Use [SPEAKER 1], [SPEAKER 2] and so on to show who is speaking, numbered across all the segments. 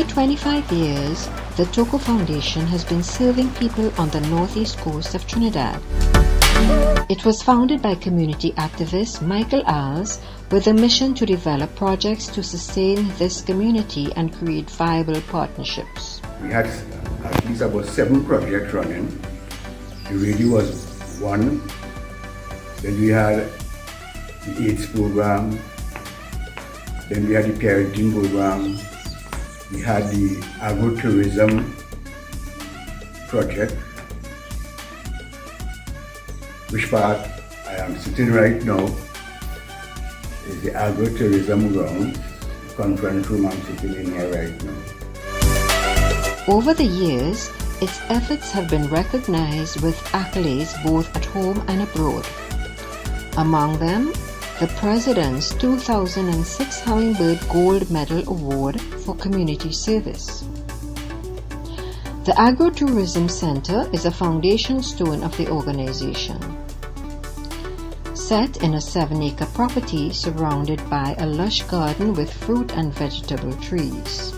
[SPEAKER 1] over 25 years, the Toco Foundation has been serving people on the northeast coast of Trinidad. It was founded by community activist Michael Alls with a mission to develop projects to sustain this community and create viable partnerships.
[SPEAKER 2] We had at least about 7 projects running. The radio was one. Then we had the AIDS program. Then we had the parenting program. We had the agro-tourism project, which part I am sitting right now is the agro-tourism grounds, conference room I'm sitting in here right now.
[SPEAKER 1] Over the years, its efforts have been recognized with accolades both at home and abroad. Among them, the President's 2006 Hummingbird Gold Medal Award for Community Service. The Agro-Tourism Center is a foundation stone of the organization. Set in a 7-acre property surrounded by a lush garden with fruit and vegetable trees.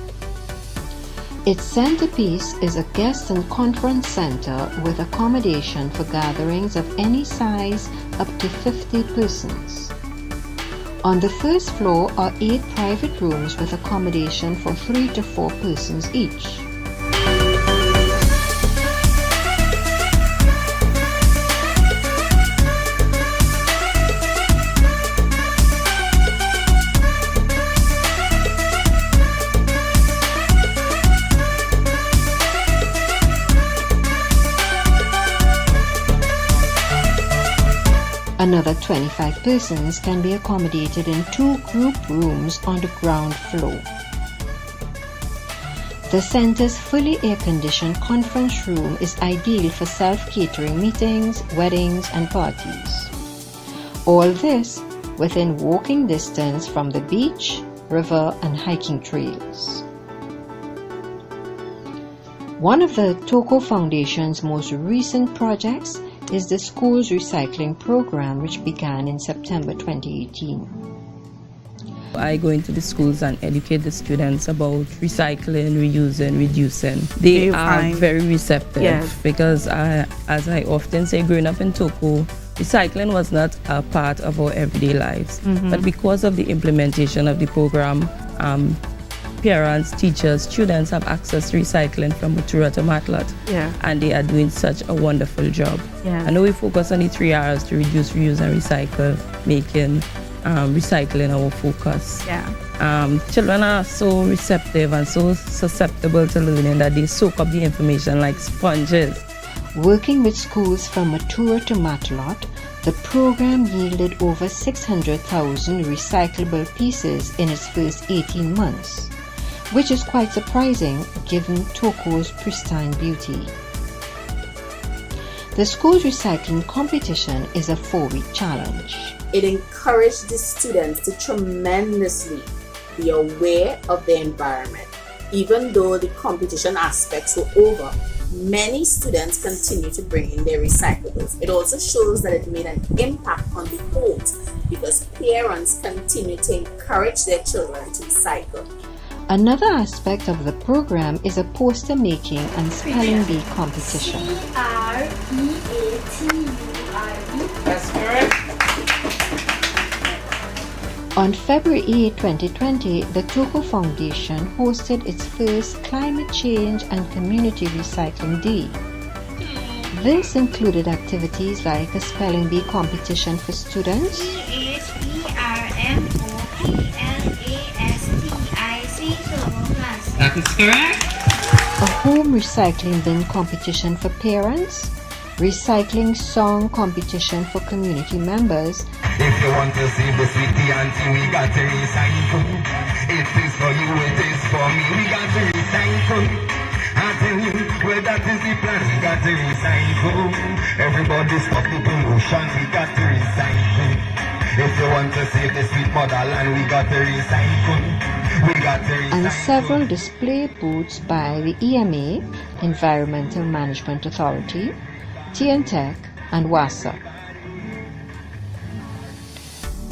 [SPEAKER 1] Its centerpiece is a guest and conference center with accommodation for gatherings of any size up to 50 persons. On the first floor are 8 private rooms with accommodation for 3 to 4 persons each. Another 25 persons can be accommodated in 2 group rooms on the ground floor. The center's fully air-conditioned conference room is ideal for self-catering meetings, weddings, and parties. All this within walking distance from the beach, river, and hiking trails. One of the Toco Foundation's most recent projects is the school's recycling program, which began in September 2018.
[SPEAKER 3] I go into the schools and educate the students about recycling, reusing, reducing. They are very receptive, yes, because as I often say, growing up in Toco, recycling was not a part of our everyday lives. But because of the implementation of the program, parents, teachers, students have access to recycling from Matura to Matlat, and they are doing such a wonderful job. I know we focus on the 3 R's to reduce, reuse, and recycle, making recycling our focus. Children are so receptive and so susceptible to learning that they soak up the information like sponges.
[SPEAKER 1] Working with schools from Matura to Matlat, the program yielded over 600,000 recyclable pieces in its first 18 months. Which is quite surprising given Toco's pristine beauty. The school's recycling competition is a 4-week challenge.
[SPEAKER 4] It encouraged the students to tremendously be aware of their environment. Even though the competition aspects were over, many students continue to bring in their recyclables. It also shows that it made an impact on the homes because parents continue to encourage their children to recycle.
[SPEAKER 1] Another aspect of the program is a poster making and spelling bee competition. C-R-E-A-T-U-R-E.
[SPEAKER 3] That's correct.
[SPEAKER 1] On February 8, 2020, the Toco Foundation hosted its first Climate Change and Community Recycling Day. This included activities like a spelling bee competition for students,
[SPEAKER 3] That is correct.
[SPEAKER 1] a home recycling bin competition for parents, recycling song competition for community members,
[SPEAKER 5] If you want to see the sweetie auntie, we got to recycle. It is for you, it is for me, we got to recycle. I tell you, well that is the plan, we got to recycle. Everybody stop the pollution, we got to recycle. If you want to save the sweet motherland, we got to recycle.
[SPEAKER 1] and several display booths by the EMA, Environmental Management Authority, TNTech, and WASA.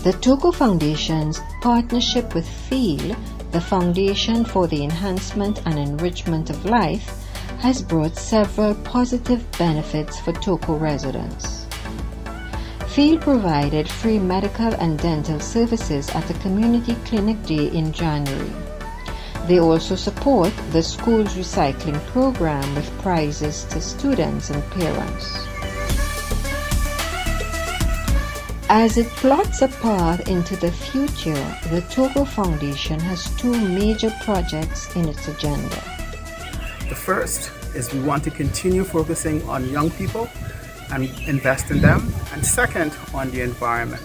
[SPEAKER 1] The Toco Foundation's partnership with FEEL the Foundation for the Enhancement and Enrichment of Life has brought several positive benefits for Toco residents. Field provided free medical and dental services at a community clinic day in January. They also support the school's recycling program with prizes to students and parents. As it plots a path into the future, the Toco Foundation has two major projects in its agenda.
[SPEAKER 6] The first is we want to continue focusing on young people and invest in them, and second, on the environment.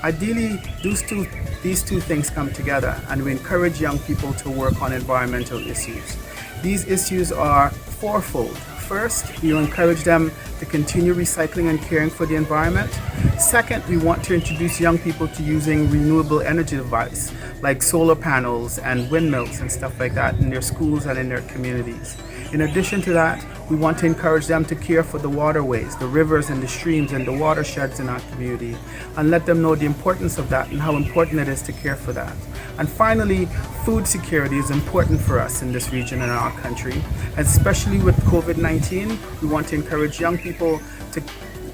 [SPEAKER 6] Ideally, these two things come together, and we encourage young people to work on environmental issues. These issues are fourfold. First, we encourage them to continue recycling and caring for the environment. Second, we want to introduce young people to using renewable energy devices like solar panels and windmills and stuff like that in their schools and in their communities. In addition to that, we want to encourage them to care for the waterways, the rivers and the streams and the watersheds in our community, and let them know the importance of that and how important it is to care for that. And finally, food security is important for us in this region and in our country, especially with COVID-19. We want to encourage young people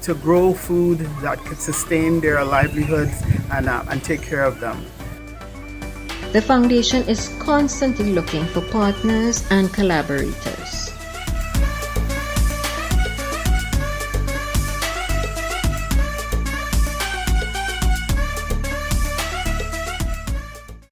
[SPEAKER 6] to grow food that could sustain their livelihoods and take care of them.
[SPEAKER 1] The foundation is constantly looking for partners and collaborators.